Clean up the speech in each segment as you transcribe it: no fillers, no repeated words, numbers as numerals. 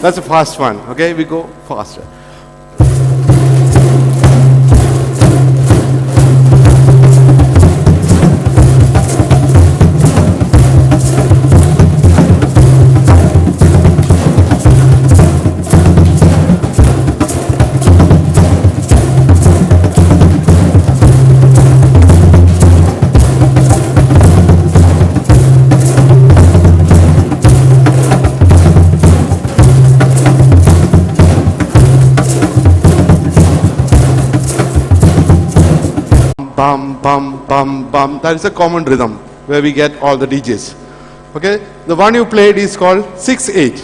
That's a fast one. Okay, we go faster. Bum, bum, bum, bum. That is a common rhythm where we get all the DJs. Okay? The one you played is called 6/8.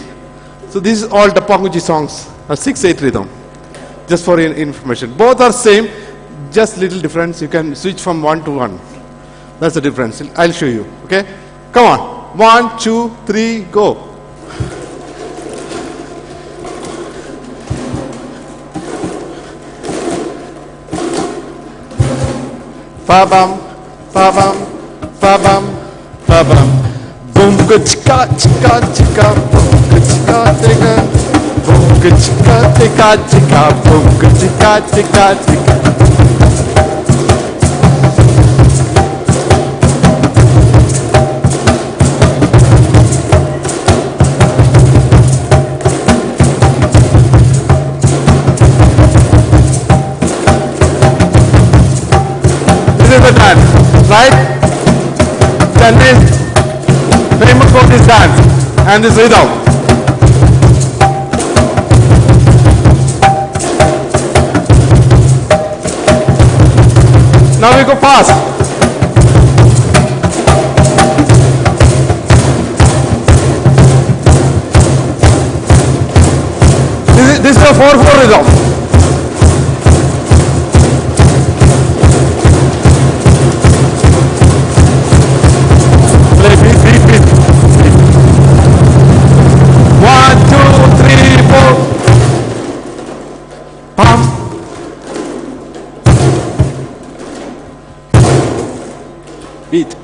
So this is all Dapanguji songs, a 6/8 rhythm. Just for your information. Both are same, just little difference. You can switch from one to one. That's the difference. I'll show you. Okay? Come on. 1, 2, 3, go. Ba-bum, ba-bum, ba-bum, ba-bum. Boom, ka-chika, chika, chika, boom, ka-chika, chika. Boom, ka-chika, chika, chika, boom, ka-chika, chika, chika. The dance, right? Chennai's famous for this dance and this rhythm. Now we go fast. This is a 4/4 rhythm. Beat.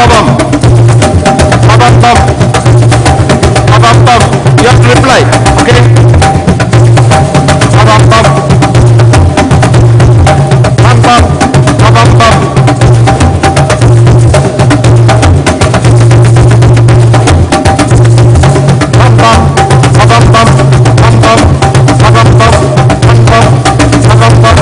bum. Bum bum. Bum bum. You have to reply. Okay? Bum bum. Bum bum. Bum bum. Bum bum. Bum bum. Bum bum. Bum bum. Bum bum. Bum bum.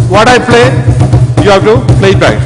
What I play, you have to play it back.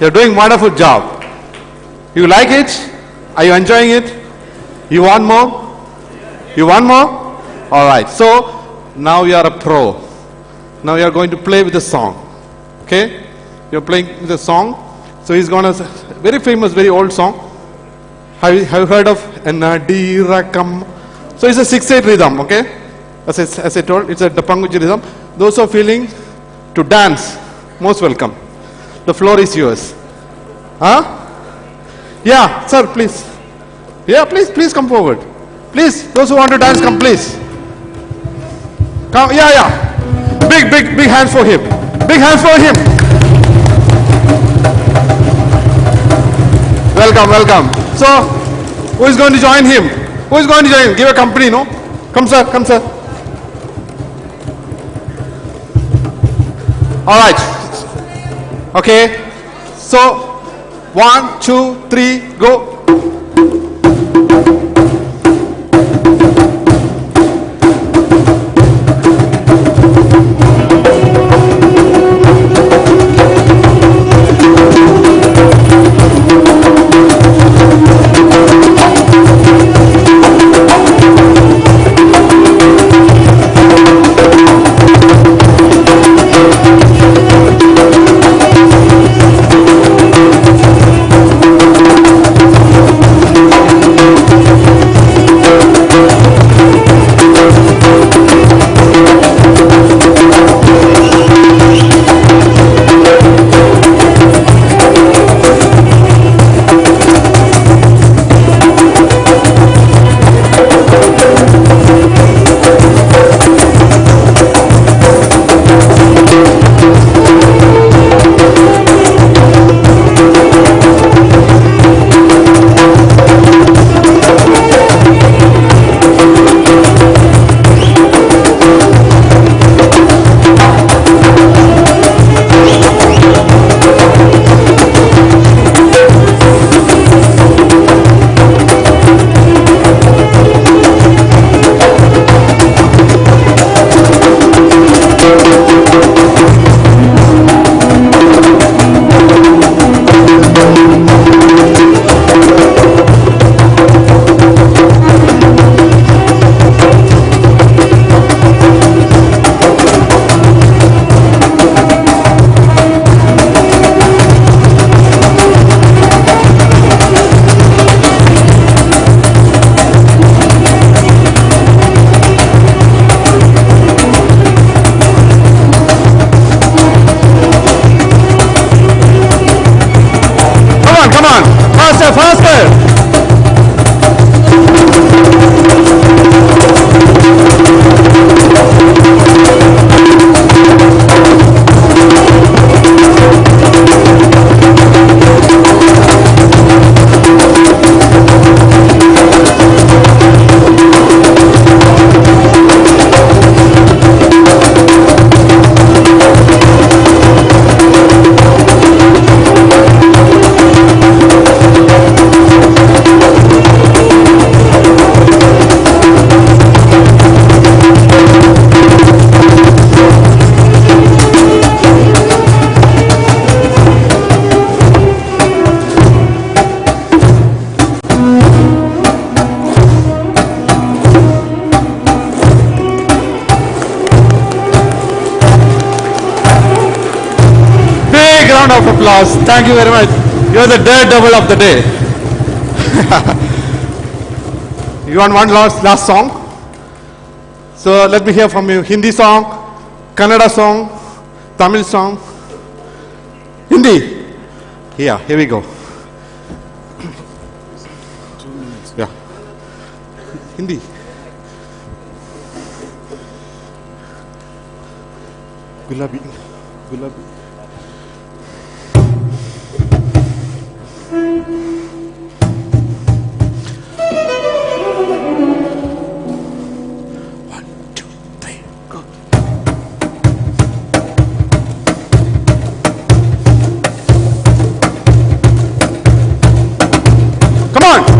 You're doing wonderful job. You like it? Are you enjoying it? You want more? You want more? All right. So now you are a pro. Now you are going to play with the song. Okay? You're playing with the song. So he's going to, very famous, very old song. Have you heard of Nadirakam? So it's a 6/8 rhythm, okay? As I told, it's a Dapanguji rhythm. Those who are feeling to dance, most welcome. The floor is yours. Huh? Yeah, sir, please. Yeah, please come forward. Please, those who want to dance, come, please. Come, yeah. Big hands for him. Big hands for him. Welcome. So, who is going to join him? Who is going to join him? Give a company, no? Come, sir. All right. Okay. So, 1, 2, 3, go. Round of applause. Thank you very much. You're the daredevil of the day. You want one last song? So let me hear from you. Hindi song, Kannada song, Tamil song. Hindi. Yeah, here we go. Yeah. Hindi. Gulabi.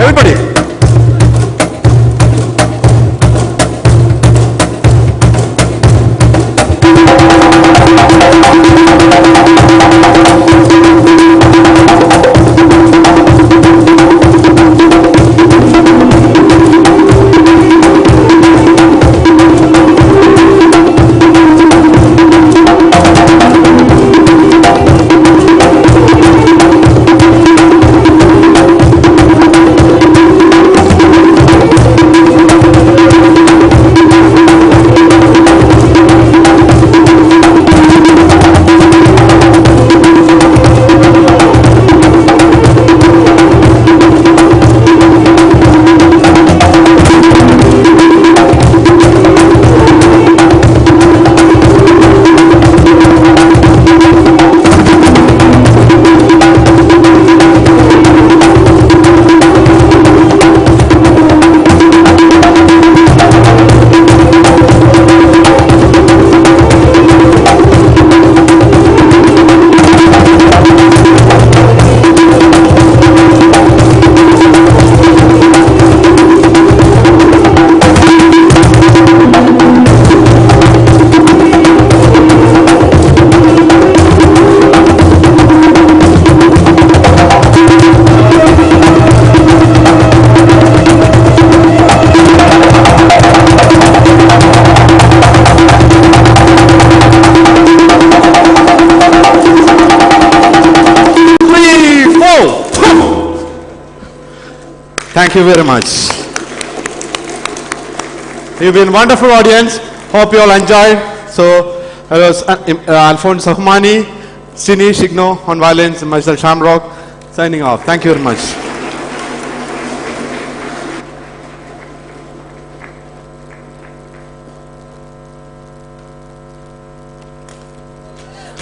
Everybody. Thank you very much. You've been a wonderful audience. Hope you all enjoyed. So, I was Alphonse Sahmani, Sini Shigno on violins, and myself Shamrock, signing off. Thank you very much.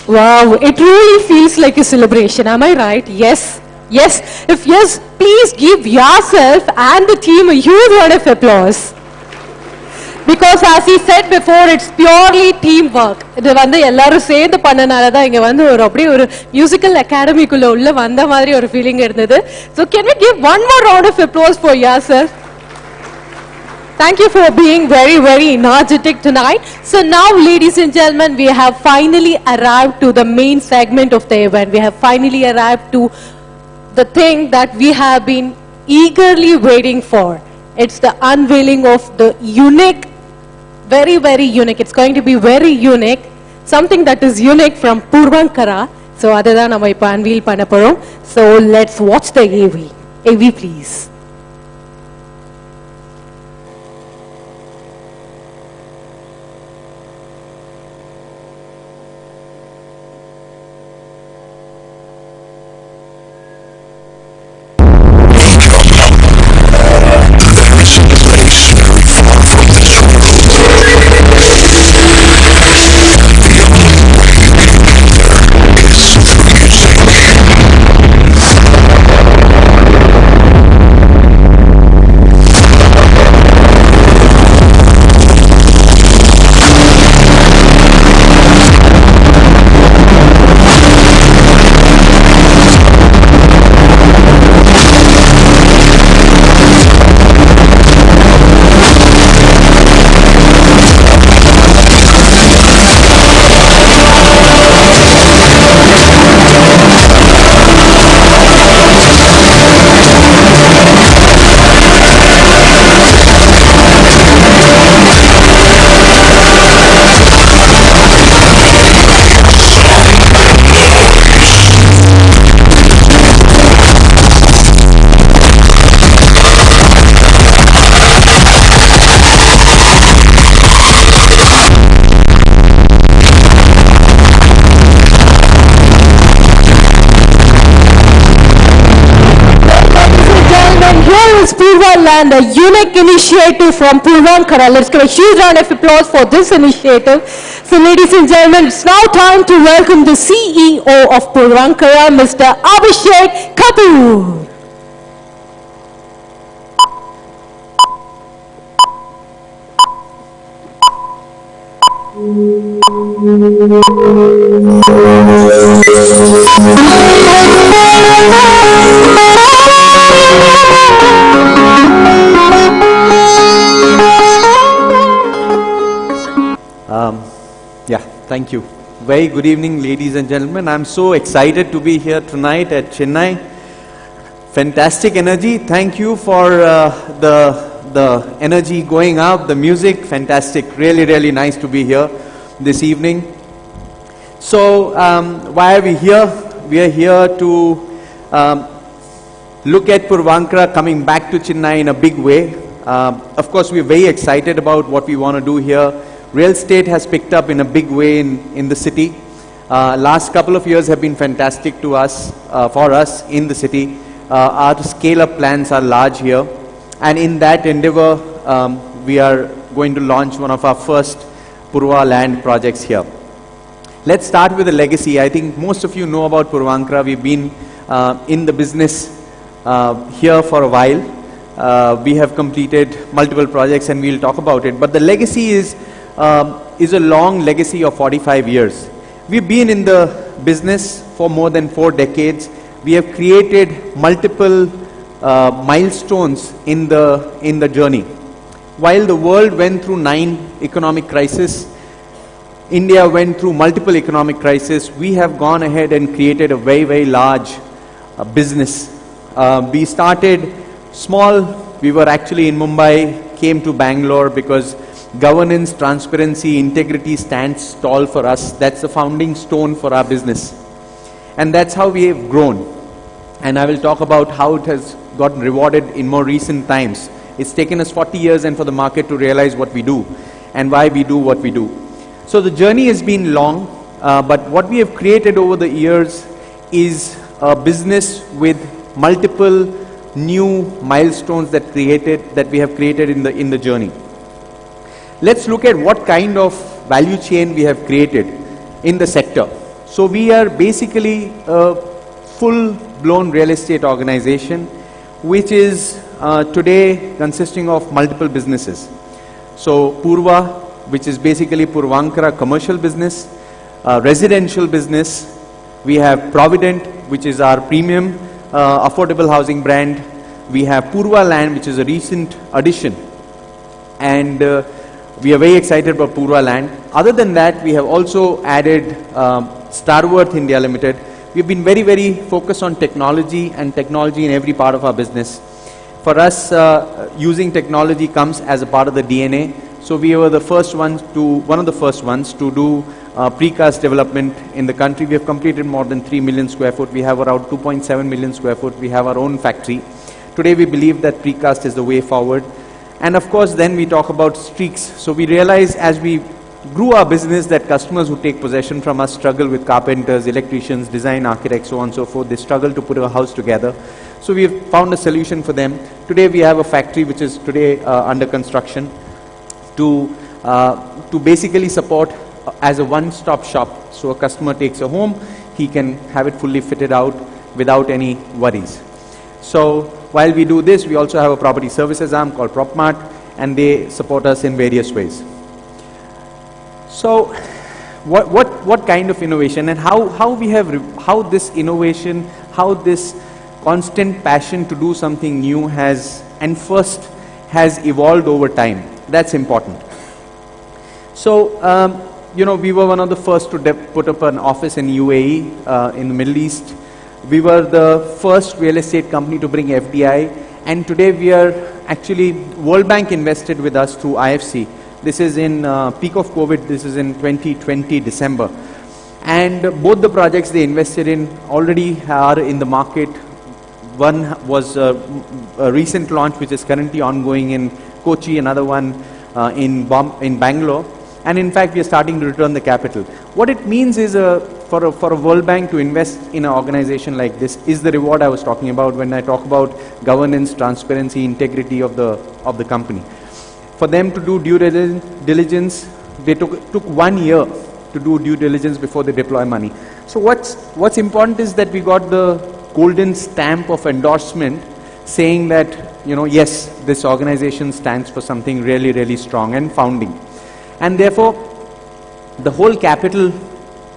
Wow, it really feels like a celebration. Am I right? Yes. Yes. If yes, please give yourself and the team a huge round of applause. Because as he said before, it's purely teamwork. இது வந்து எல்லாரும் சேர்ந்து பண்ணனால தான் இங்க வந்து ஒரு அப்படியே ஒரு மியூசிக்கல் அகாடமிக்குள்ள உள்ள வந்த மாதிரி ஒரு ஃபீலிங் இருந்தது. So can we give one more round of applause for yourself? Thank you for being very, very energetic tonight. So now, ladies and gentlemen, we have finally arrived to the main segment of the event. We have finally arrived to the thing that we have been eagerly waiting for. It's the unveiling of the unique, very, very unique. It's going to be very unique. Something that is unique from Puravankara. So adha nama ipo unveil panna porom. So let's watch the AV. AV please. Purva Land, a unique initiative from Puravankara. Let's give a huge round of applause for this initiative. So ladies and gentlemen, it's now time to welcome the CEO of Puravankara, Mr. Abhishek Kapoor. Yeah, thank you. Very good evening, ladies and gentlemen. I'm so excited to be here tonight at Chennai. Fantastic energy. Thank you for the energy going up, the music. Fantastic. Really, really nice to be here this evening. So, why are we here? We are here to look at Puravankara coming back to Chennai in a big way. Of course, we're very excited about what we want to do here. Real estate has picked up in a big way in the city. Last couple of years have been fantastic to us, for us in the city. Our scale-up plans are large here. And in that endeavor, we are going to launch one of our first Purva Land projects here. Let's start with the legacy. I think most of you know about Puravankara. We've been in the business here for a while. We have completed multiple projects and we'll talk about it. But the legacy is a long legacy of 45 years. We've been in the business for more than 4 decades. We have created multiple milestones in the journey. While the world went through 9 economic crises, India went through multiple economic crises, we have gone ahead and created a very, very large business. We started small. We were actually in Mumbai, came to Bangalore because governance, transparency, integrity stands tall for us. That's the founding stone for our business. And that's how we have grown. And I will talk about how it has gotten rewarded in more recent times. It's taken us 40 years and for the market to realize what we do and why we do what we do. So the journey has been long, but what we have created over the years is a business with multiple new milestones that we have created in the journey. Let's look at what kind of value chain we have created in the sector. So we are basically a full-blown real estate organization, which is today consisting of multiple businesses. So Purva, which is basically Puravankara commercial business, residential business. We have Provident, which is our premium affordable housing brand. We have Purva Land, which is a recent addition. And we are very excited about Purva Land. Other than that, we have also added Starworth India Limited. We've been very, very focused on technology and technology in every part of our business. For us, using technology comes as a part of the DNA. So we were the first ones one of the first ones to do precast development in the country. We have completed more than 3 million square foot. We have around 2.7 million square foot. We have our own factory. Today we believe that precast is the way forward. And of course then we talk about streaks. So we realize as we grew our business that customers who take possession from us struggle with carpenters, electricians, design architects, so on and so forth. They struggle to put a house together. So we have found a solution for them. Today we have a factory which is today under construction to basically support as a one-stop shop. So a customer takes a home, he can have it fully fitted out without any worries. So while we do this, we also have a property services arm called PropMart, and they support us in various ways. So what kind of innovation and how this innovation, how this constant passion to do something new has evolved over time. That's important. So, we were one of the first to put up an office in UAE, in the Middle East. We were the first real estate company to bring FDI, and today we are actually, World Bank invested with us through IFC. This is in peak of COVID, this is in 2020 December. And both the projects they invested in already are in the market. One was a recent launch which is currently ongoing in Kochi, another one in Bangalore. And in fact, we are starting to return the capital. What it means is for a World Bank to invest in an organization like this is the reward I was talking about when I talk about governance, transparency, integrity of the company. For them to do due diligence, they took 1 year to do due diligence before they deploy money. So what's important is that we got the golden stamp of endorsement saying that, yes, this organization stands for something really, really strong and founding. And therefore, the whole capital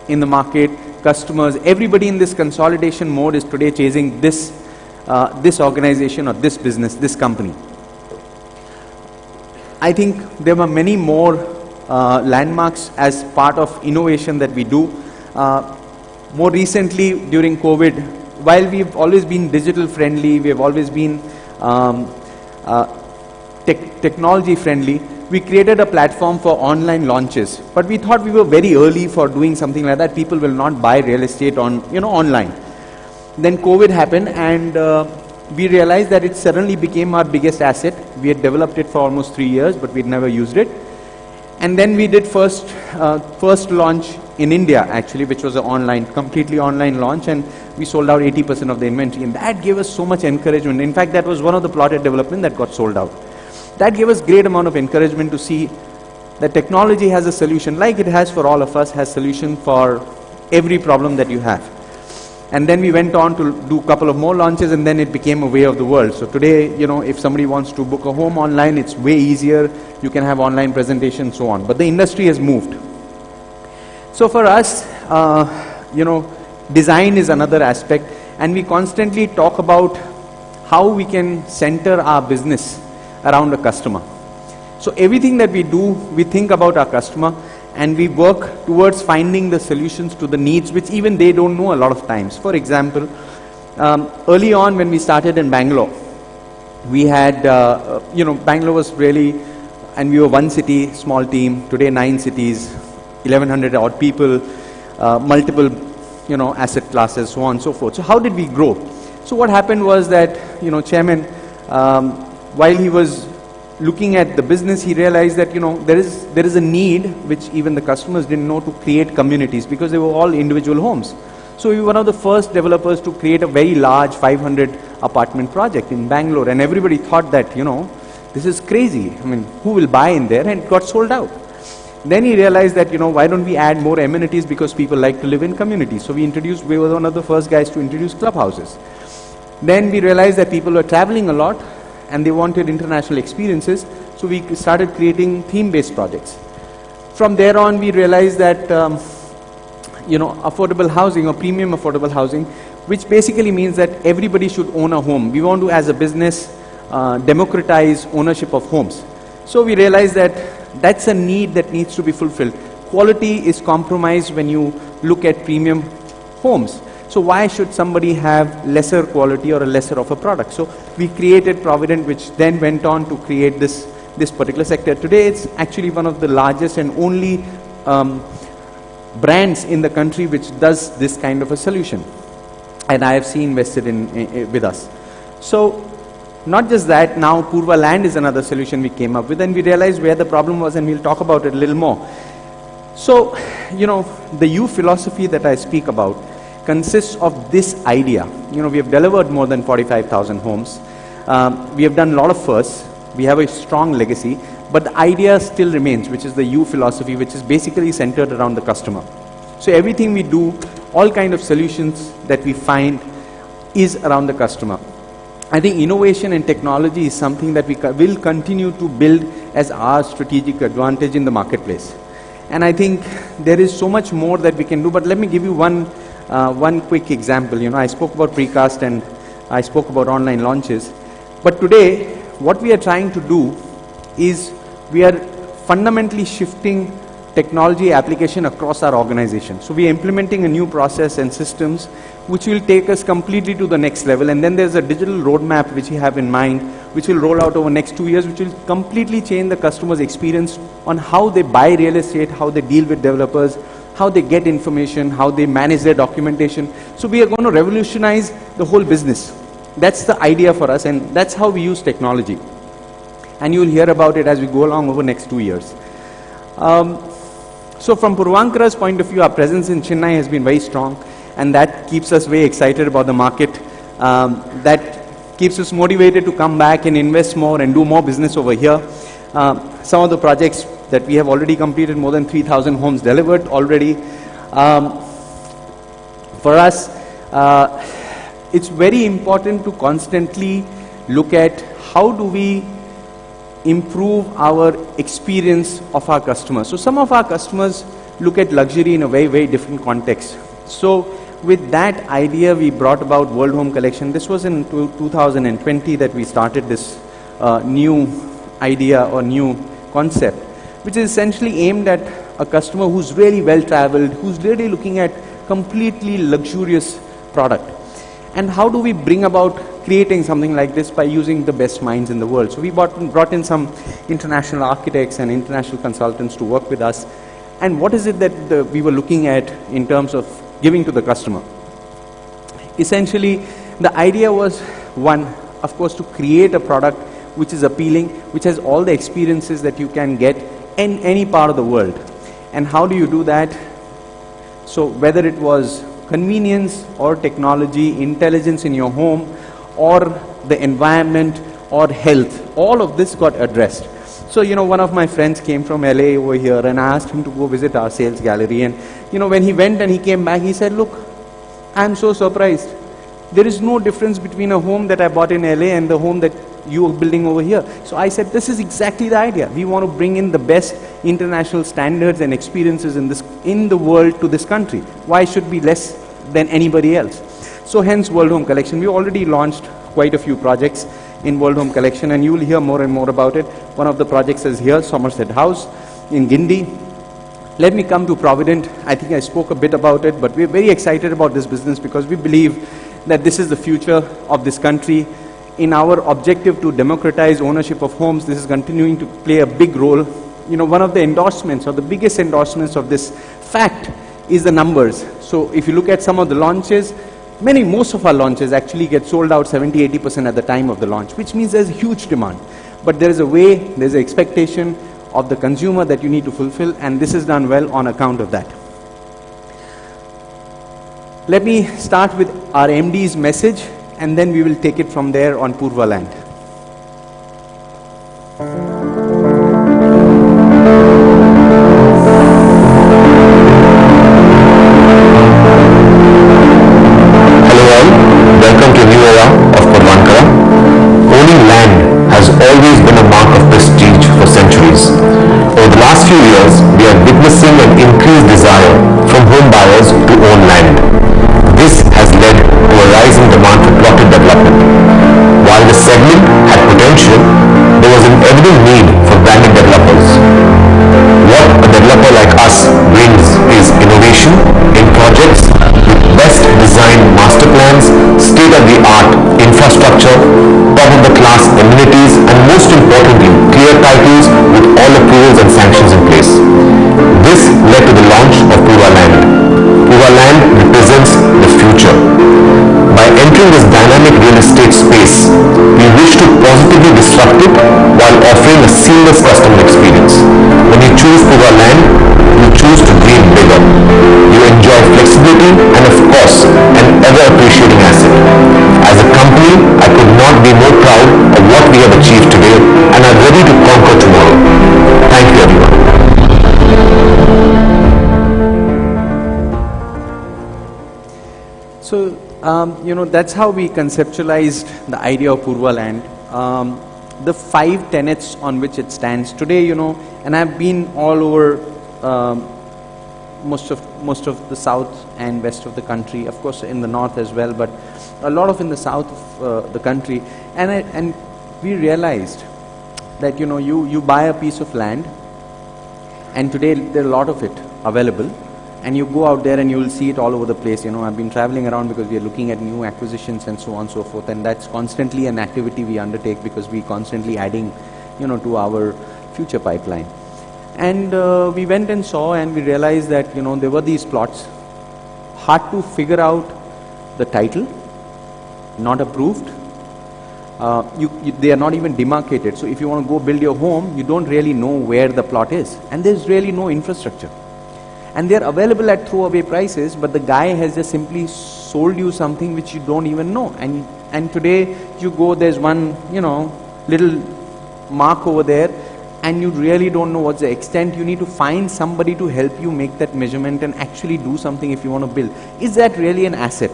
in the market, customers, everybody in this consolidation mode is today chasing this organization or this business, this company. I think there were many more landmarks as part of innovation that we do. More recently, during COVID, while we've always been digital friendly, we have always been technology friendly, we created a platform for online launches. But we thought we were very early for doing something like that. People will not buy real estate online. Then COVID happened, and we realized that it suddenly became our biggest asset. We had developed it for almost 3 years, but we'd never used it. And then we did first launch in India, actually, which was an completely online launch, and we sold out 80% of the inventory. And that gave us so much encouragement. In fact, that was one of the plotted development that got sold out. That gave us great amount of encouragement to see that technology has a solution, like it has for all of us, has solution for every problem that you have. And then we went on to do a couple of more launches, and then it became a way of the world. So today, if somebody wants to book a home online, it's way easier. You can have online presentation, so on. But the industry has moved. So for us, design is another aspect, and we constantly talk about how we can center our business around a customer. So everything that we do, we think about our customer, and we work towards finding the solutions to the needs which even they don't know a lot of times. For example, early on when we started in Bangalore, we had, Bangalore was really, and we were one city, small team. Today 9 cities, 1100 odd people, multiple, asset classes, so on and so forth. So how did we grow? So what happened was that, Chairman, while he was looking at the business, he realized that, there is a need, which even the customers didn't know, to create communities, because they were all individual homes. So we were one of the first developers to create a very large 500 apartment project in Bangalore, and everybody thought that, this is crazy. I mean, who will buy in there? And it got sold out. Then he realized that, why don't we add more amenities, because people like to live in communities. So we were one of the first guys to introduce clubhouses. Then we realized that people were traveling a lot and they wanted international experiences. So we started creating theme-based projects. From there on, we realized that, affordable housing or premium affordable housing, which basically means that everybody should own a home. We want to, as a business, democratize ownership of homes. So we realized that that's a need that needs to be fulfilled. Quality is compromised when you look at premium homes. So why should somebody have lesser quality or a lesser of a product? So we created Provident, which then went on to create this particular sector. Today it's actually one of the largest and only brands in the country which does this kind of a solution. And IFC invested in with us. So not just that, now Purva Land is another solution we came up with, and we realized where the problem was, and we'll talk about it a little more. So, the U philosophy that I speak about consists of this idea. We have delivered more than 45,000 homes. We have done a lot of firsts. We have a strong legacy, but the idea still remains, which is the U philosophy, which is basically centered around the customer. So everything we do, all kind of solutions that we find is around the customer. I think innovation and technology is something that we will continue to build as our strategic advantage in the marketplace. And I think there is so much more that we can do, but let me give you one quick example. I spoke about precast and I spoke about online launches. But today, what we are trying to do is we are fundamentally shifting technology application across our organization. So we are implementing a new process and systems which will take us completely to the next level. And then there's a digital roadmap which we have in mind, which will roll out over the next 2 years, which will completely change the customer's experience on how they buy real estate, how they deal with developers, how they get information, how they manage their documentation. So we are going to revolutionize the whole business. That's the idea for us, and that's how we use technology. And you will hear about it as we go along over the next 2 years. So from Puravankara's point of view, our presence in Chennai has been very strong, and that keeps us very excited about the market. That keeps us motivated to come back and invest more and do more business over here. Some of the projects that we have already completed, more than 3,000 homes delivered already. For us, it's very important to constantly look at how do we improve our experience of our customers. So some of our customers look at luxury in a very, very different context. So with that idea, we brought about World Home Collection. This was in 2020 that we started this new idea or new concept, which is essentially aimed at a customer who's really well traveled, who's really looking at completely luxurious product. And how do we bring about creating something like this by using the best minds in the world? So we brought in some international architects and international consultants to work with us. And what is it that we were looking at in terms of giving to the customer? Essentially, the idea was, one, of course, to create a product which is appealing, which has all the experiences that you can get in any part of the world. And how do you do that? So whether it was convenience or technology, intelligence in your home, or the environment or health, all of this got addressed. So, one of my friends came from LA over here, and I asked him to go visit our sales gallery. And, when he went and he came back, he said, look, I'm so surprised. There is no difference between a home that I bought in LA and the home that you are building over here. So I said, this is exactly the idea. We want to bring in the best international standards and experiences in the world to this country. Why should be less than anybody else? So hence World Home Collection. We already launched quite a few projects in World Home Collection, and you will hear more and more about it. One of the projects is here, Somerset House in Guindy. Let me come to Provident. I think I spoke a bit about it, but we're very excited about this business because we believe that this is the future of this country. In our objective to democratize ownership of homes, this is continuing to play a big role. One of the endorsements, or the biggest endorsements of this fact, is the numbers. So if you look at some of the launches, most of our launches actually get sold out 70-80% at the time of the launch, which means there's huge demand. But there is a way, there's an expectation of the consumer that you need to fulfill, and this is done well on account of that. Let me start with our MD's message, and then we will take it from there on Purva Land. Hello all, welcome to a new era of Puravankara. Owning land has always been a mark of prestige for centuries. Over the last few years, we are witnessing an increased desire from home buyers to own land. This has led to a rise in demand for plotted development. While the segment had potential, there was an evident need for branded developers. What a developer like us brings is innovation in projects with best designed master plans, state-of-the-art infrastructure, top-of-the-class amenities, and most importantly, clear titles with all approvals and sanctions in place. This led to the launch of Purva Land. Purva Land represents the future. By entering this dynamic real estate space, we wish to positively disrupt it while offering a seamless customer experience. When you choose Purva Land, you choose to dream bigger. You enjoy flexibility and of course, an ever-appreciating asset. As a company, I could not be more proud of what we have achieved today and are ready to conquer tomorrow. Thank you everyone. So, that's how we conceptualized the idea of Purva Land. The 5 tenets on which it stands today, and I've been all over most of the south and west of the country, of course in the north as well, but a lot of in the south of the country, and we realized that you buy a piece of land, and today there are a lot of it available. And you go out there and you will see it all over the place. I've been traveling around because we are looking at new acquisitions and so on and so forth. And that's constantly an activity we undertake because we constantly adding, to our future pipeline. And we went and saw and we realized that, there were these plots, hard to figure out the title, not approved. They are not even demarcated. So if you want to go build your home, you don't really know where the plot is. And there's really no infrastructure. And they're available at throwaway prices, but the guy has just simply sold you something which you don't even know. And today you go, there's one, little mark over there, and you really don't know what's the extent. You need to find somebody to help you make that measurement and actually do something if you want to build. Is that really an asset?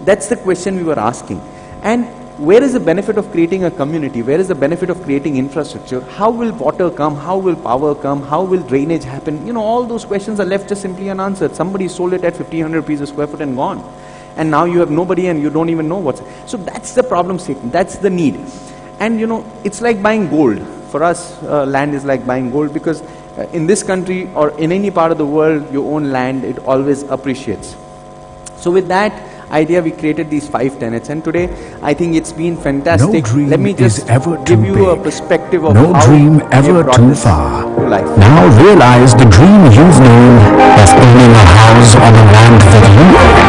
That's the question we were asking. And where is the benefit of creating a community? Where is the benefit of creating infrastructure? How will water come? How will power come? How will drainage happen? All those questions are left just simply unanswered. Somebody sold it at 1,500 rupees a square foot and gone. And now you have nobody and you don't even know what's... So that's the problem statement. That's the need. And it's like buying gold. For us, land is like buying gold because in this country or in any part of the world, you own land, it always appreciates. So with that idea, we created these 5 tenets, and today I think it's been fantastic. No dream Let me just is ever give too you a big. perspective of No how dream we have ever brought too this far. to life. Now realize the dream you've known of owning a house on the land that you own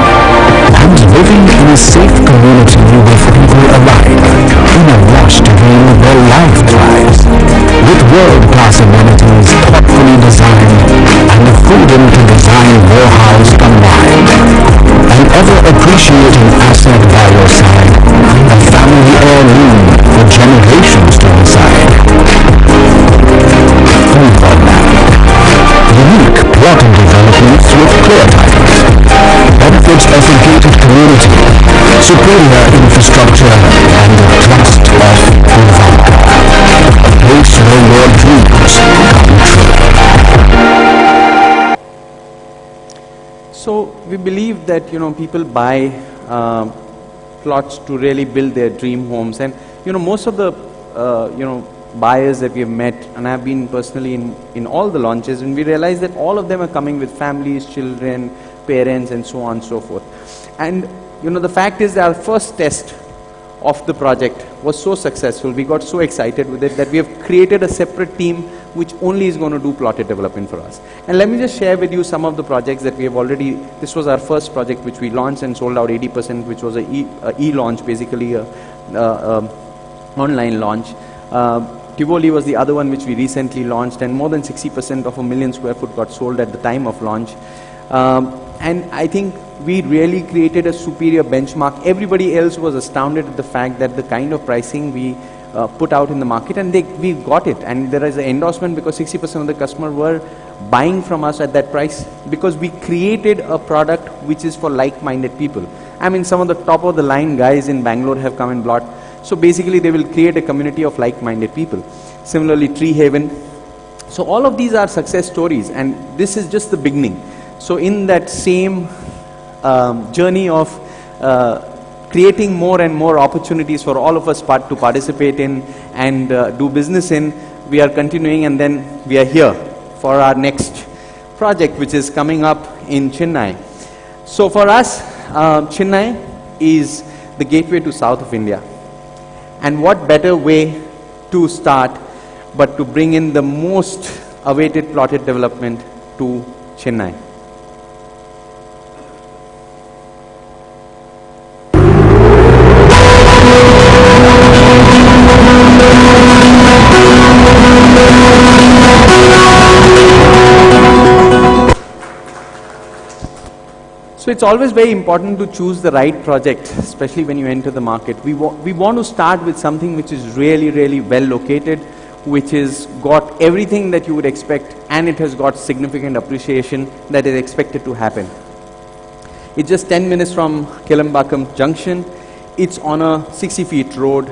and living in a safe community with people alike in a lush dream where life thrives with world-class amenities thoughtfully designed and the freedom to design your house combined. An ever-appreciating asset by your side, a family heirloom for generations to reside. Purva Land. Unique plotted developments with clear titles. Benefits of a gated community, superior infrastructure, and the trust of Puravankara. A place where your dreams come true. So we believe that people buy plots to really build their dream homes, and most of the buyers that we have met, and I've been personally in all the launches, and we realize that all of them are coming with families, children, parents, and so on and so forth. And the fact is that our first test of the project was so successful, we got so excited with it that we have created a separate team which only is going to do plotted development for us. And let me just share with you some of the projects that we have already, this was our first project which we launched and sold out 80%, which was a e-launch, basically a online launch. Tivoli was the other one which we recently launched, and more than 60% of 1 million square foot got sold at the time of launch. And I think we really created a superior benchmark. Everybody else was astounded at the fact that the kind of pricing we put out in the market, and we got it. And there is an endorsement because 60% of the customers were buying from us at that price because we created a product which is for like-minded people. I mean, some of the top of the line guys in Bangalore have come and bought. So basically they will create a community of like-minded people. Similarly, Tree Haven. So all of these are success stories, and this is just the beginning. So in that same journey of creating more and more opportunities for all of us to participate in and do business in, we are continuing, and then we are here for our next project which is coming up in Chennai. So for us, Chennai is the gateway to south of India. And what better way to start but to bring in the most awaited plotted development to Chennai. So it's always very important to choose the right project, especially when you enter the market. We want to start with something which is really, really well located, which has got everything that you would expect, and it has got significant appreciation that is expected to happen. It's just 10 minutes from Kelambakam Junction. It's on a 60-feet road.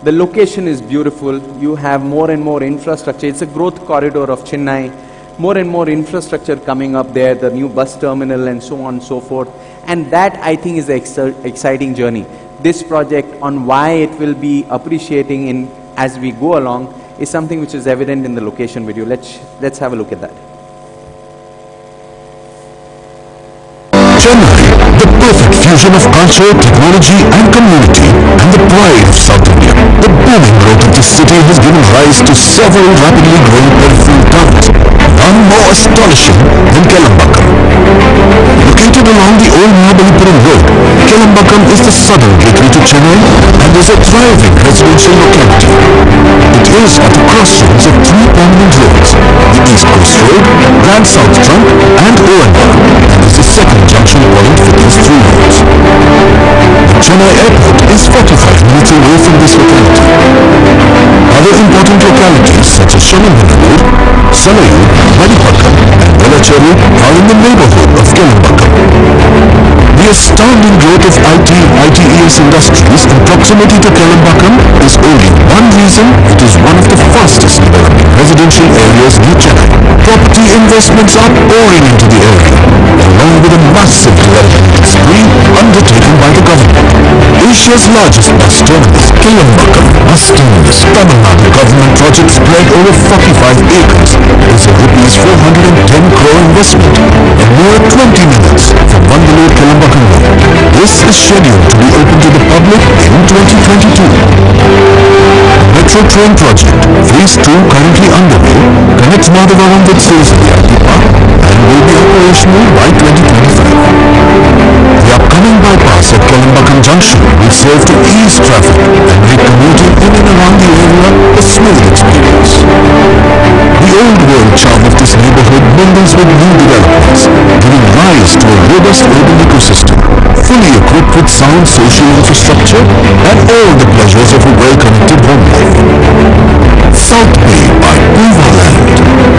The location is beautiful. You have more and more infrastructure. It's a growth corridor of Chennai. More and more infrastructure coming up there, the new bus terminal and so on and so forth. And that, I think, is the exciting journey. This project, on why it will be appreciating as we go along, is something which is evident in the location video. Let's have a look at that. Chennai, the perfect fusion of culture, technology and community, and the pride of South India. The booming growth of this city has given rise to several rapidly growing peripheral towns, none more astonishing than Kelambakam. Located along the old Mahabalipuram road, Kelambakam is the southern gateway to Chennai and is a thriving residential locality. It is at the crossroads of three prominent roads, the East Coast Road, Grand South Trunk and ONR, and is the second junction point for these three roads. The Chennai airport is 45 minutes away from this locality. Other important localities such as Shamanganapur, Salayur, Manipakam and Velacheru are in the neighborhood of Kelambakam. The astounding growth of ITES industries in proximity to Kelambakam is only one reason it is one of the fastest developing residential areas near Chennai. Property investments are pouring into the area, along with a massive development spree undertaken by the government. Asia's largest bus terminus, Kelambakam bus terminus, Tamil Nadu government project spread over 45 acres, is a rupees 410 crore investment in mere 20 minutes from Bangalore Kelambakam Road. This is scheduled to be open to the public in 2022. Metro train project, phase 2 currently underway, connects Madhavaram with Sirusari Park and will be operational by 2025. The upcoming bypass at Kelambakam Junction will serve to ease traffic and make commuting in and around the area a smooth experience. The old world charm of this neighborhood mingles with new developments, giving rise to a robust urban ecosystem, fully equipped with sound social infrastructure and all the pleasures of a well-connected home life. South Bay by Purva Land,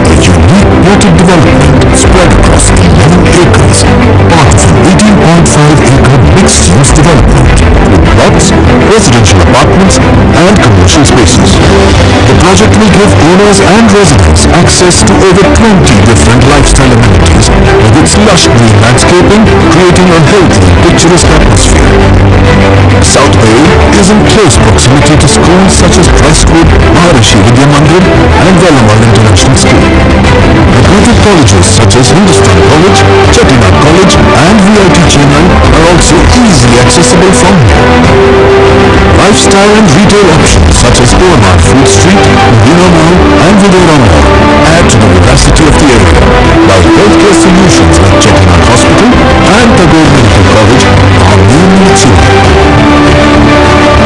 a unique plotted development spread across 11 acres, part of an 18.5-acre mixed-use development with plots, residential apartments and commercial spaces. The project will give owners and residents access to over 20 different lifestyle amenities with its lush green landscaping, creating a healthy, picturesque atmosphere. South Bay is in close proximity to schools such as Christwood, Maharishi Vidya Mandir and Vellamal International School. Reputed colleges such as Hindustan College, Chettinad College and VIT Chennai are also easily accessible from here. Lifestyle and retail options such as OMR Food Street, Vina Mall and Vidura Mall add to the vivacity of the area, while healthcare solutions like Chettinad Hospital and Tagore Medical College are newly tuned.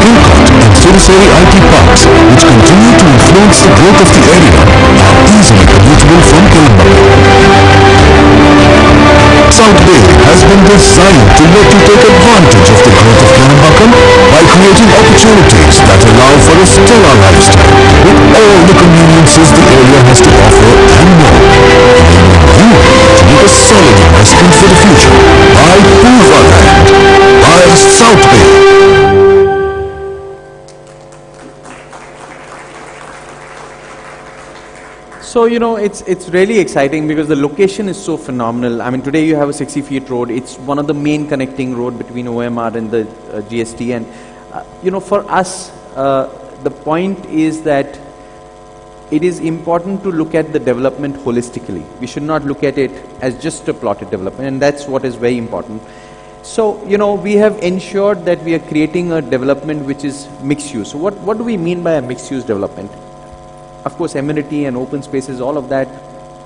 Hillcott and Suraseri IT parks, which continue to influence the growth of the area, are easily commutable from Colombo. South Bay has been designed to let you take advantage of the growth of Kirambakkam by creating opportunities that allow for a stellar lifestyle with all the conveniences the area has to offer and more, enabling you to make a solid investment for the future by Purva Land by South Bay. So, it's really exciting because the location is so phenomenal. I mean, today you have a 60 feet road. It's one of the main connecting road between OMR and the GST. And, for us, the point is that it is important to look at the development holistically. We should not look at it as just a plotted development, and that's what is very important. So, we have ensured that we are creating a development which is mixed use. So what do we mean by a mixed use development? Of course, amenity and open spaces, all of that,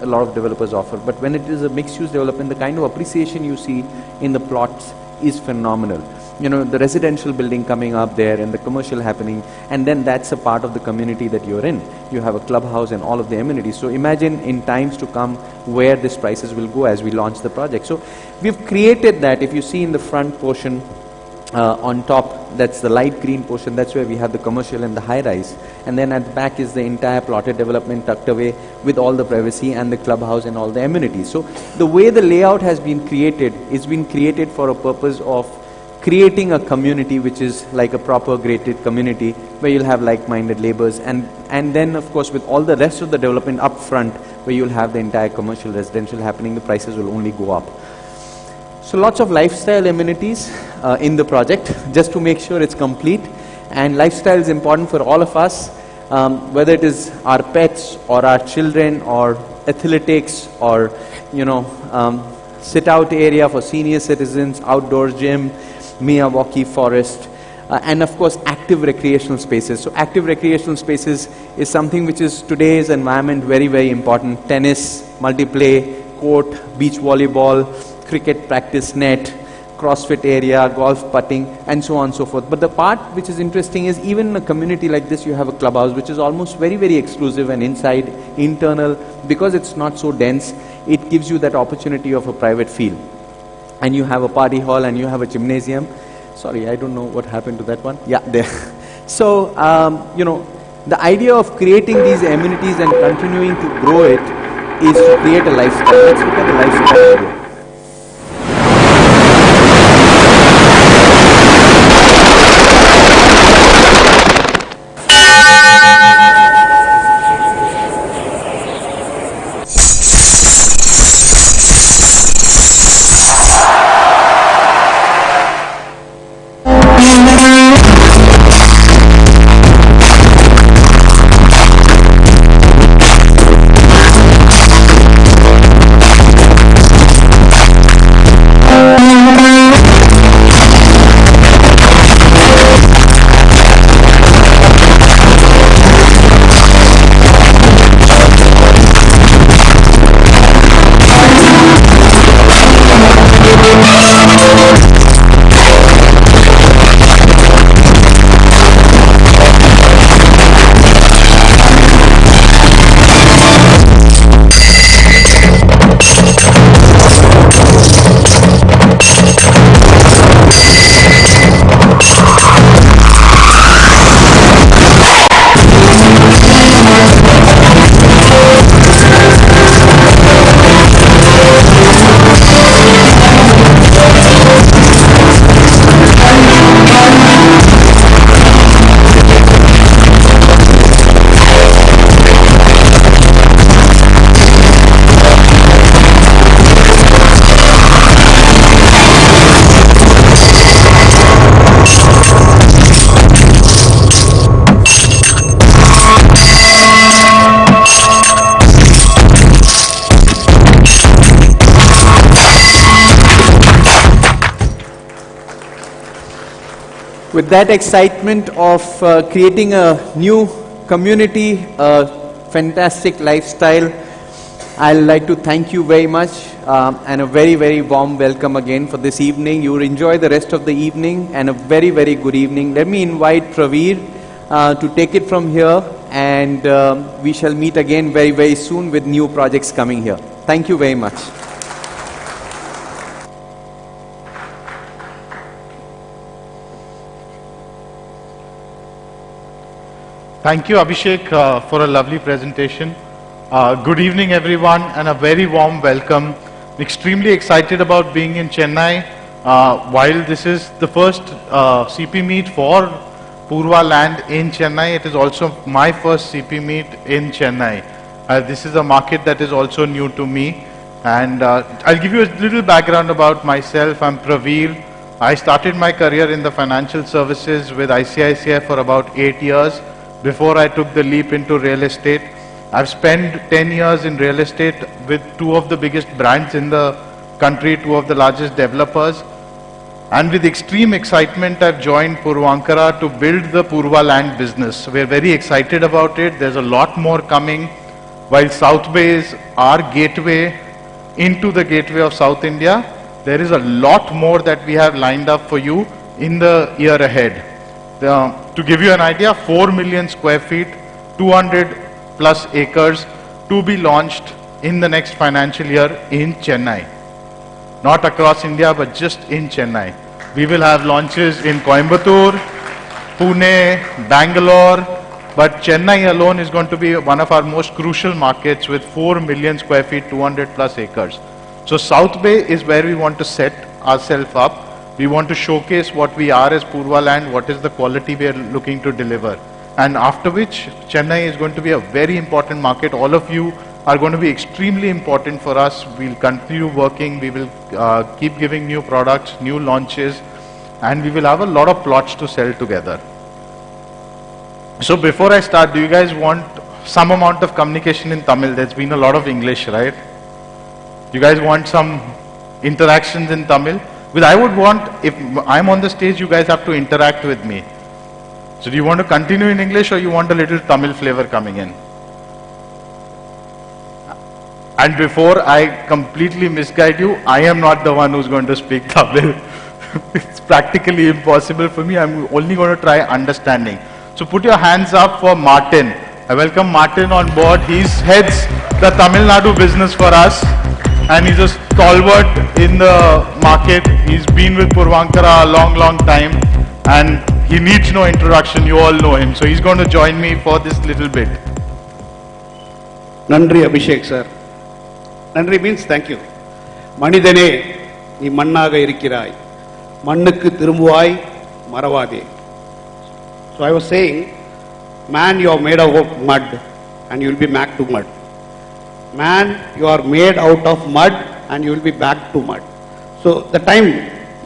a lot of developers offer. But when it is a mixed-use development, the kind of appreciation you see in the plots is phenomenal. The residential building coming up there and the commercial happening, and then that's a part of the community that you're in. You have a clubhouse and all of the amenities. So imagine in times to come where these prices will go as we launch the project. So we've created that. If you see in the front portion, on top, that's the light green portion, that's where we have the commercial and the high rise. And then at the back is the entire plotted development tucked away with all the privacy and the clubhouse and all the amenities. So the way the layout has been created, it's been created for a purpose of creating a community which is like a proper graded community where you'll have like-minded neighbors, and then of course with all the rest of the development up front where you'll have the entire commercial residential happening, the prices will only go up. So lots of lifestyle amenities in the project just to make sure it's complete. And lifestyle is important for all of us, whether it is our pets or our children or athletics or sit out area for senior citizens, outdoor gym, Miyawaki forest, and of course active recreational spaces. So active recreational spaces is something which is today's environment very, very important. Tennis, multiplay, court, beach volleyball, cricket practice net, CrossFit area, golf putting, and so on and so forth. But the part which is interesting is even in a community like this, you have a clubhouse which is almost very, very exclusive and inside, internal, because it's not so dense, it gives you that opportunity of a private feel. And you have a party hall and you have a gymnasium. Sorry, I don't know what happened to that one. Yeah, there. So, the idea of creating these amenities and continuing to grow it is to create a lifestyle. Let's look at the lifestyle idea. With that excitement of creating a new community, a fantastic lifestyle, I'd like to thank you very much and a very, very warm welcome again for this evening. You will enjoy the rest of the evening and a very, very good evening. Let me invite Praveer to take it from here, and we shall meet again very, very soon with new projects coming here. Thank you very much. Thank you, Abhishek, for a lovely presentation. Good evening, everyone, and a very warm welcome. Extremely excited about being in Chennai. While this is the first CP meet for Purva Land in Chennai, it is also my first CP meet in Chennai. This is a market that is also new to me. And I'll give you a little background about myself. I'm Praveer. I started my career in the financial services with ICICI for about 8 years before I took the leap into real estate. I've spent 10 years in real estate with two of the biggest brands in the country, two of the largest developers. And with extreme excitement, I've joined Puravankara to build the Purva Land business. We're very excited about it. There's a lot more coming. While South Bay is our gateway into the gateway of South India, there is a lot more that we have lined up for you in the year ahead. To give you an idea, 4 million square feet, 200 plus acres to be launched in the next financial year in Chennai. Not across India, but just in Chennai. We will have launches in Coimbatore, Pune, Bangalore, but Chennai alone is going to be one of our most crucial markets with 4 million square feet, 200 plus acres. So South Bay is where we want to set ourselves up. We want to showcase what we are as Purva Land, what is the quality we are looking to deliver. And after which, Chennai is going to be a very important market. All of you are going to be extremely important for us. We'll continue working. We will keep giving new products, new launches, and we will have a lot of plots to sell together. So before I start, do you guys want some amount of communication in Tamil? There's been a lot of English, right? You guys want some interactions in Tamil? Because I would want, if I'm on the stage, you guys have to interact with me. So do you want to continue in English or you want a little Tamil flavor coming in? And before I completely misguide you, I am not the one who's going to speak Tamil. It's practically impossible for me. I'm only going to try understanding. So put your hands up for Martin. I welcome Martin on board. He heads the Tamil Nadu business for us. And he's a stalwart in the market. He's been with Puravankara a long, long time. And he needs no introduction. You all know him. So he's going to join me for this little bit. Nandri Abhishek sir. Nandri means thank you. Manidane, ni mannaga irikkirai. Mannukku thirumbuvaai maravade. So I was saying, man, you are made out of mud and you will be back to mud. Man, you are made out of mud and you will be back to mud. So the time,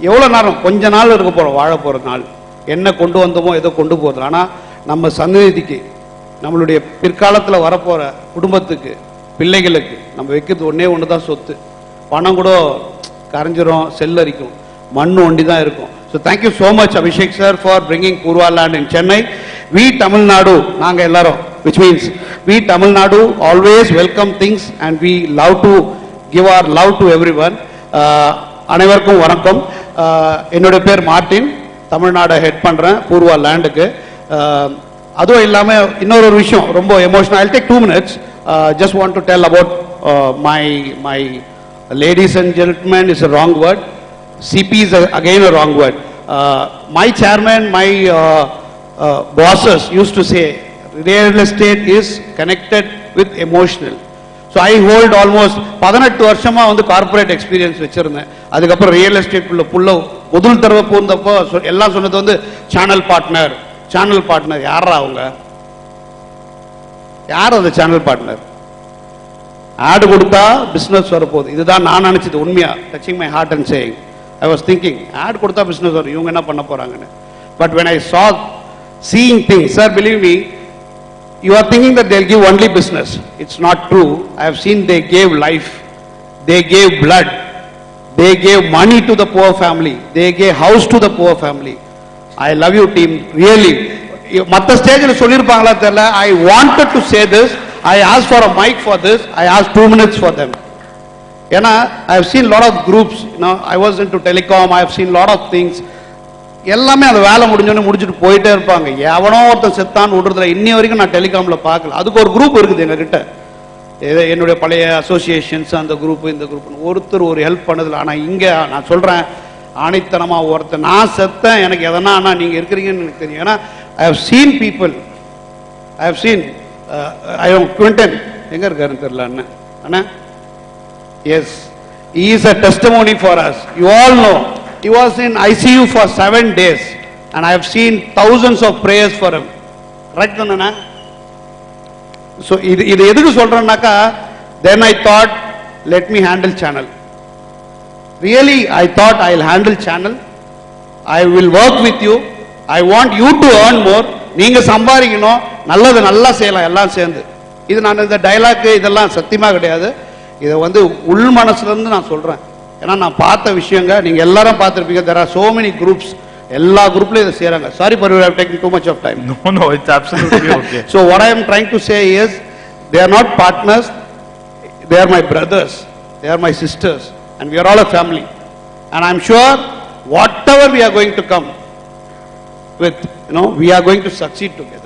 எவ்வளோ நேரம் கொஞ்ச நாள் இருக்க போகிறோம், வாழ போகிற நாள், என்ன கொண்டு வந்தோமோ ஏதோ கொண்டு போகிறது. ஆனால் நம்ம சந்ததிக்கு, நம்மளுடைய பிற்காலத்தில் வரப்போகிற குடும்பத்துக்கு, பிள்ளைகளுக்கு நம்ம வைக்கிறது ஒன்று தான் சொத்து. பணம் கூட கரைஞ்சிரும், செல்லரிக்கும், மண் ஒண்டி தான் இருக்கும். So thank you so much Abhishek sir for bringing Purva Land in Chennai. We Tamil Nadu, நாங்க எல்லாரும், which means we Tamil Nadu always welcome things and we love to give our love to everyone. அனைவருக்கும் வணக்கம். என்னோட பேர் Martin, Tamil Nadu head பண்றேன் பூர்வா லேண்டுக்கு. அதுவும் இல்லாமல் இன்னொரு விஷயம் ரொம்ப emotional. I'll take 2 minutes. Just want to tell about my ladies and gentlemen is a wrong word. CP is again a wrong word. My chairman, my bosses used to say real estate is connected with emotional. So I hold almost 18 வருஷமா வந்து corporate experience வச்சிருந்தேன். அதுக்கப்புறம் real estate உள்ள புள்ள முதல் தடவை போனப்போ எல்லாம் சொன்னது வந்து சேனல் பார்ட்னர். சேனல் பார்ட்னர் யாரா அவங்க? யார் அந்த சேனல் பார்ட்னர்? ஆடு கொடுத்தா பிசினஸ் வரப்போகுது. இதுதான் நான் நினைச்சது. உண்மையா touching my heart and saying I was thinking, ad கொடுத்தா பிசினஸ் வரும், இவங்க என்ன பண்ண போறாங்கன்னு. But when I saw seeing things, sir, believe me, you are thinking that they'll give only business. It's not true. I have seen they gave life, they gave blood, they gave money to the poor family, they gave house to the poor family. I love you team, really. மற்ற ஸ்டேஜில் சொல்லியிருப்பாங்களா தெரியல. I wanted to say this. I asked for a mic for this. I asked 2 minutes for them. ஏன்னா I have seen lot of groups, you know, I was into telecom, I have seen lot of things. எல்லாமே அந்த வேலை முடிஞ்சோன்னு முடிச்சுட்டு போயிட்டே இருப்பாங்க. எவனோ ஒருத்தன் செத்தான் விடுறதுல இன்னி வரைக்கும் நான் டெலிகாம்ல பார்க்கல. அதுக்கு ஒரு குரூப் இருக்குது எங்ககிட்ட, என்னுடைய பழைய அசோசியேஷன்ஸ், அந்த குரூப் இந்த குரூப், ஒருத்தர் ஒரு ஹெல்ப் பண்ணதில்லை. ஆனால் இங்கே நான் சொல்கிறேன் ஆணித்தனமாக, ஒருத்தர் நான் செத்தேன் எனக்கு எதனா ஆனால் நீங்கள் இருக்கிறீங்கன்னு எனக்கு தெரியும். ஏன்னா I have seen people, I have seen I have Quinton எங்கே இருக்காருன்னு தெரியல அண்ணன். அண்ணா, yes, he is a testimony for us. You all know he was in ICU for 7 days and I have seen thousands of prayers for him. Correct தானே? So இது எதுக்கு சொல்றேன்னாக்கா, then I thought let me handle channel. Really I thought I'll handle channel. I will work with you. I want you to earn more. நீங்க சம்பாதிக்கணும், நல்லது நல்லா செய்யலாம் எல்லாம் சேர்ந்து. இது நான் இந்த டைலாக் இதெல்லாம் சத்தியமா கிடையாது. இதை வந்து உள் மனசுல இருந்து நான் சொல்றேன். ஏன்னா நான் பார்த்த விஷயங்க நீங்க எல்லாரும் பார்த்திருப்பீங்க. there are so many groups, எல்லா குரூப்லயும் இதை செய்றாங்க. Sorry for you have taken too much of time. No, it's absolutely okay. So what I am trying to say is, they are not partners, they are my brothers, they are my sisters, and we are all a family. And I am sure whatever we are going to come with, you know, we are going to succeed together.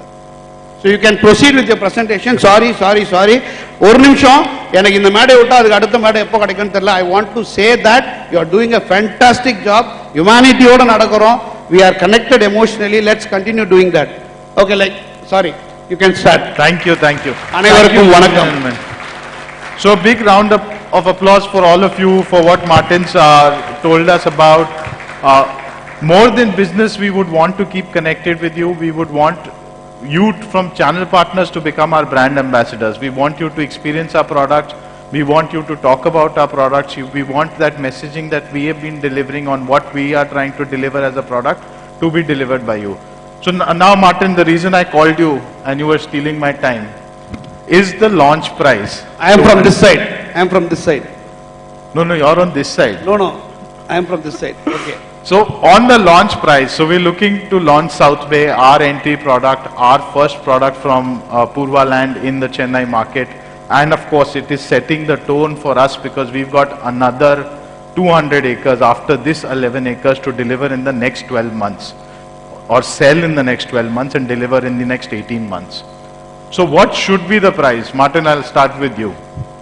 So you can proceed with your presentation. Sorry. ஒரு நிமிஷம், எனக்கு இந்த மேடை விட்டா அதுக்கு அடுத்த மேடை எப்போ கிடைக்கும்னு தெரியல. I want to say that you are doing a fantastic job. Humanityயோட நடக்கிறோம். We are connected emotionally. Let's continue doing that. Okay, like, sorry, you can start. Thank you. அனைவருக்கும் வணக்கம். So big round of applause for all of you for what Martins told us about. More than business, we would want to keep connected with you. We would want you from channel partners to become our brand ambassadors. We want you to experience our products. We want you to talk about our products. We want that messaging that we have been delivering on what we are trying to deliver as a product to be delivered by you. So now, Martin, the reason I called you and you were stealing my time is the launch price. I am from this side. No, you're on this side. No, I am from this side. Okay. So on the launch price, so we're looking to launch South Bay, our entry product, our first product from Purva Land in the Chennai market. And of course, it is setting the tone for us because we've got another 200 acres after this 11 acres to deliver in the next 12 months or sell in the next 12 months and deliver in the next 18 months. So what should be the price? Martin, I'll start with you.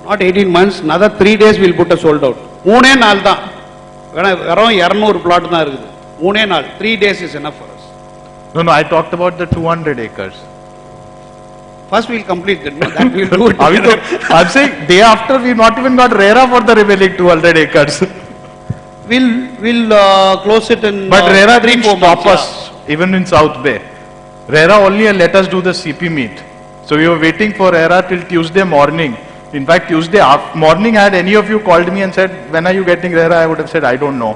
Not 18 months, another 3 days we'll put a sold out. 3 நாள் தான். வெறும் 200 plot தான் இருக்குது. 3 நாள். 3 days is enough for us. No, I talked about the 200 acres. First we'll complete that. No, that we'll do it. I'm saying day after we've not even got RERA for the remaining 200 acres. We'll close it in But RERA didn't 3-4 stop months. us even in South Bay. RERA only let us do the CP meet. So we were waiting for RERA till Tuesday morning. In fact, Tuesday morning, had any of you called me and said, when are you getting RERA? I would have said, I don't know.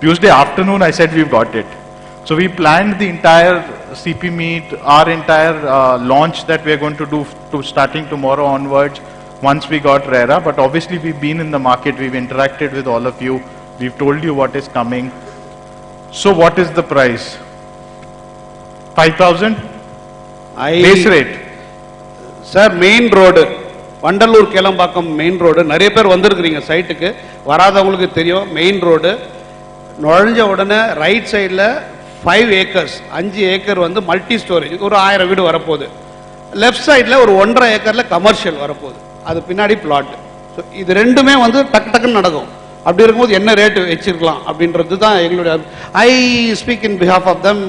Tuesday afternoon, I said, we've got it. So we planned the entire CP meet, our entire launch that we are going to do to starting tomorrow onwards once we got RERA. But obviously, we've been in the market, we've interacted with all of you, we've told you what is coming. So what is the price? 5,000? Base rate? Sir, main road. Vandalur Kelambakkam main road. நிறைய பேர் வந்திருக்கிறீங்க சைட்டுக்கு, வராதவங்களுக்கு தெரியும். Main road நுழைஞ்ச உடனே right சைடில் 5 acres, 5 acre வந்து multi storage, ஒரு 1000 வீடு வரப்போகுது. லெஃப்ட் சைடில் ஒரு 1.5 ஏக்கரில் கமர்ஷியல் வரப்போகுது. அது பின்னாடி பிளாட். ஸோ இது ரெண்டுமே வந்து டக்குன்னு நடக்கும். அப்படி இருக்கும்போது என்ன ரேட்டு வச்சிருக்கலாம் அப்படின்றது தான் எங்களுடைய. I speak in behalf of them.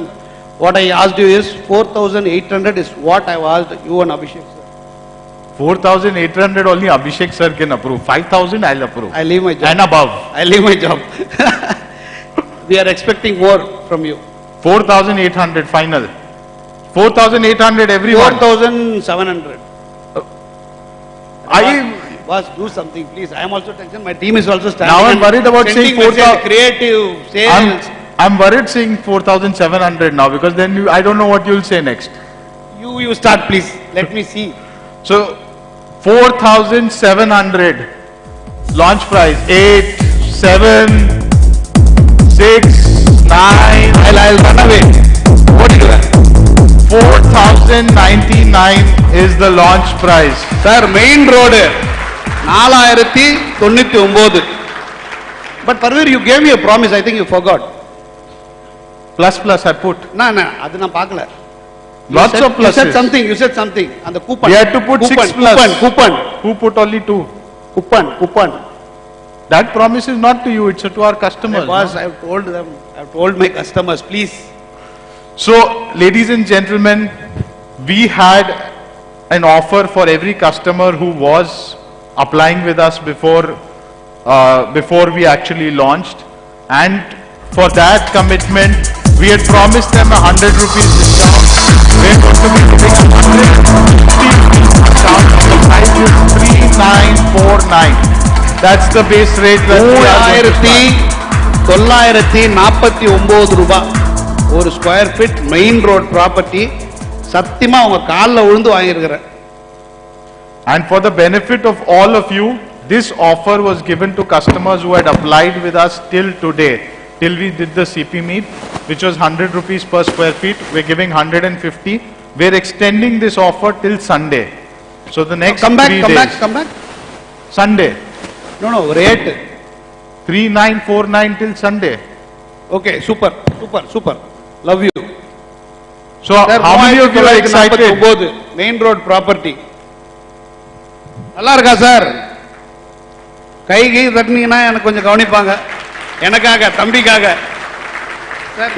What I asked you is 4,800 is what I asked you and Abhishek. 4,800 only Abhishek sir can approve. 5,000 I'll approve. I leave my job. And above. I leave my job. We are expecting more from you. 4,800 final. 4,800 everyone. 4,700. Boss, do something please. I am also tension. My team is also standing. Now I'm worried about saying 4,000. Creative sales. I'm worried saying 4,700 now because then I don't know what you'll say next. You start please. Let me see. So 4,700 launch price. 8, 7, 6, 9. I'll run away. பண்ணிடுவேன். 4,099 is the launch price. Sir main road 4099. But Parveer, you gave me a promise. I think you forgot. Plus I put. No, அது நான் பார்க்கல. Lots of pluses. You said something. And the coupon. We had to put 6 plus. Coupon. Who put only 2? Coupon. That promise is not to you, it's to our customers. Boss, No? I have told them, I have told my customers, please. So, ladies and gentlemen, we had an offer for every customer who was applying with us before we actually launched, and for that commitment, we had promised them 100 rupees discount. We're going to be giving 150 rupees discount. The price is 3949. That's the base rate that we are going to start. 3949 ரூபாய் ஒரு square feet main road property. சத்தியமா உங்க கால்ல விழுந்து வாங்கியிருக்கிறேன். And for the benefit of all of you, this offer was given to customers who had applied with us till today, till we did the CP meet, which was 100 rupees per square feet. We're giving 150. We're extending this offer till Sunday. So the next Come 3 days. back. Sunday. No, rate. 3949 till Sunday. Okay, super. Love you. So how many of you are excited? Main road property நல்லா இருக்கா sir? கை தட்டினீங்கன்னா எனக்கு கொஞ்சம் கவனிப்பாங்க. எனக்காக, தம்பிக்காக.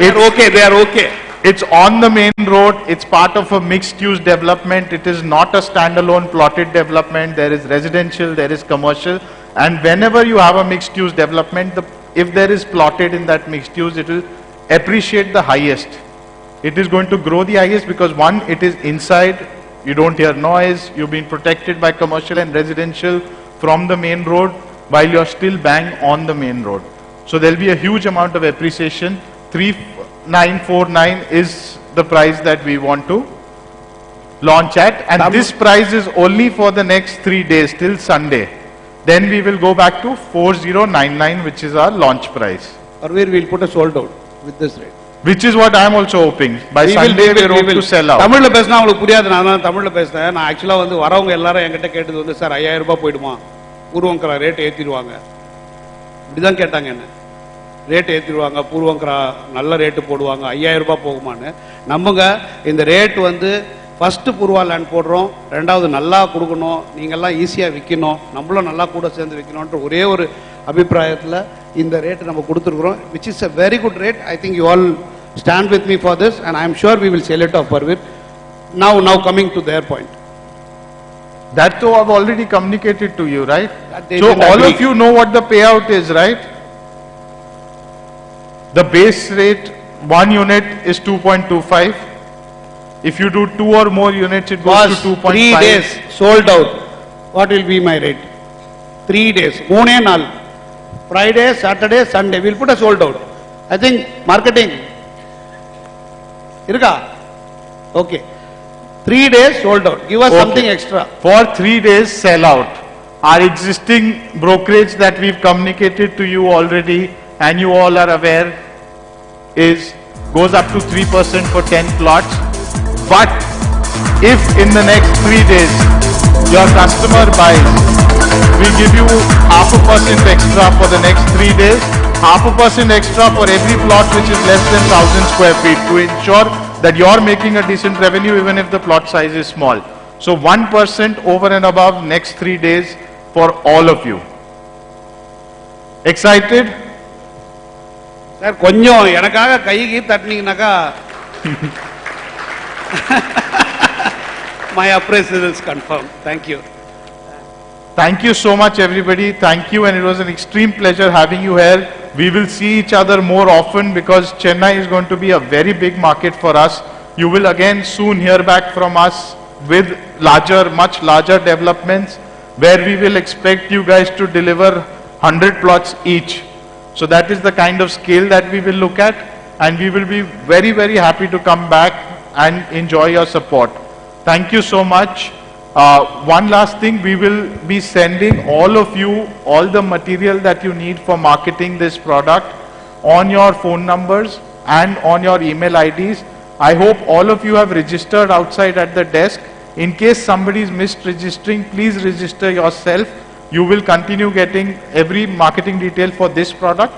They are okay. It's on the main road. It's part of a mixed-use development. It is not a standalone plotted development. There is residential, there is commercial, and whenever you have a mixed-use development, if there is plotted in that mixed-use, it will appreciate the highest. It is going to grow the highest because one, it is inside. You don't hear noise. You've been protected by commercial and residential from the main road while you're still bang on the main road. So there'll be a huge amount of appreciation. 3949 is the price that we want to launch at, and this price is only for the next 3 days till Sunday. Then we will go back to 4099, which is our launch price. Or we'll put a sold out with this rate. Which is what I am also hoping. By Sunday we hope to sell out. தமிழ்ல பேசினா உங்களுக்கு புரியாது. நான் தமிழ்ல பேசுறேன். நான் ஆக்சுவலா வந்து வரவங்க எல்லாரும் என்கிட்ட கேட்டது வந்து சார் 5000 ரூபாய் போய்டுமா? பூர்வங்கரா ரேட் ஏத்திடுவாங்க. இப்படிதான் கேட்டாங்க என்ன. ரேட் ஏத்திடுவாங்க, பூர்வங்கரா நல்ல ரேட் போடுவாங்க, 5000 ரூபாய் போகுமான்னு. நம்புங்க, இந்த ரேட் வந்து ஃபர்ஸ்ட் பூர்வா லேண்ட் போடுறோம், ரெண்டாவது நல்லா கொடுக்கணும், நீங்கெல்லாம் ஈஸியா விற்கணும், நம்மளும் நல்லா கூட சேர்ந்து விற்கணும்ன்ற ஒரே ஒரு அபிப்பிராயத்தில் இந்த ரேட் நம்ம கொடுத்துருக்குறோம், which is a very good rate. I think you all stand with me for this, and I am sure we will sell it off, Parveer. Now coming to their point. That too I've already communicated to you, right? they So didn't all agree. of you know what the payout is, right? The base rate, 1 unit is 2.25. If you do 2 or more units, it goes to 2.5. 3 days sold out. What will be my rate? 3 days. 3 நாள். Friday, Saturday, Sunday. We'll put a sold out. I think marketing. Irka? Okay. 3 days sold out. Give us something extra. For 3 days sell out. Our existing brokerage that we've communicated to you already and you all are aware goes up to 3% for 10 plots. But if in the next 3 days your customer buys, we give you 0.5% extra for the next 3 days, 0.5% extra for every plot which is less than 1000 square feet to ensure that you're making a decent revenue even if the plot size is small. So 1% over and above next 3 days for all of you. Excited? Sir, கொஞ்சம் எனக்காக கைக்கு தட்டினீங்கனாக்கா my appraisal is confirmed. Thank you. Thank you so much everybody. Thank you, and it was an extreme pleasure having you here. We will see each other more often because Chennai is going to be a very big market for us. You will again soon hear back from us with much larger developments where we will expect you guys to deliver 100 plots each. So that is the kind of scale that we will look at, and we will be very, very happy to come back and enjoy your support. Thank you so much. One last thing, we will be sending all of you all the material that you need for marketing this product on your phone numbers and on your email IDs. I hope all of you have registered outside at the desk. In case somebody is missed registering, please register yourself. You will continue getting every marketing detail for this product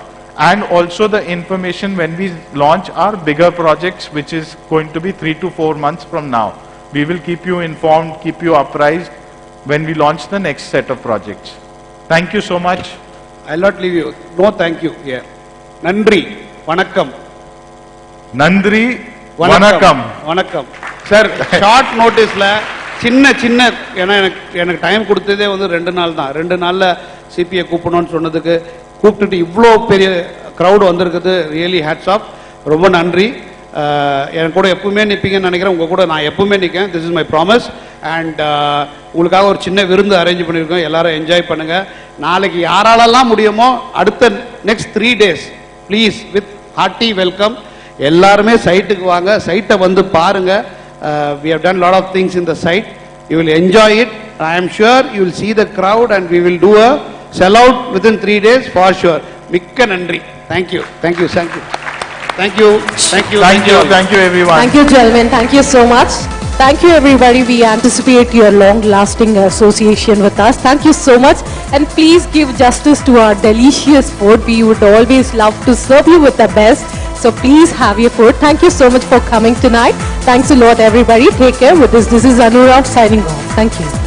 and also the information when we launch our bigger projects, which is going to be 3 to 4 months from now. We will keep you informed, keep you apprised when we launch the next set of projects. Thank you so much. I'll not leave you. No thank you here. Nandri, vanakkam. Nandri, vanakkam. Vanakkam. Sir, short notice la சின்ன ஏன்னா எனக்கு time கொடுத்ததே வந்து 2 நாள் தான். 2 நாள்ல CBI கூப்பிடணும்னு சொன்னதுக்கு கூப்பிட்டுட்டு இவ்வளோ பெரிய க்ரௌட் வந்திருக்குது. Really hats off. ரொம்ப நன்றி. என் கூட எப்பவுமே நிற்பீங்கன்னு நினைக்கிறேன். உங்கள் கூட நான் எப்பவுமே நிற்கேன். This is my promise. And உங்களுக்காக ஒரு சின்ன விருந்து அரேஞ்ச் பண்ணியிருக்கோம். எல்லாரும் என்ஜாய் பண்ணுங்க. நாளைக்கு யாராலெல்லாம் முடியுமோ அடுத்த next 3 days please with hearty welcome. எல்லாருமே சைட்டுக்கு வாங்க. சைட்டை வந்து பாருங்க. We have done a lot of things in the site. You will enjoy it. I am sure you will see the crowd and we will do a sellout within 3 days for sure. Mikka nandri. Thank you. Thank you. Thank you. Thank you. Thank you. Thank you. Thank you everyone. Thank you, gentlemen. Thank you so much. Thank you, everybody. We anticipate your long-lasting association with us. Thank you so much. And please give justice to our delicious food. We would always love to serve you with the best. So please have your food. Thank you so much for coming tonight. Thanks a lot, everybody. Take care with this. This is Anurag signing off. Thank you.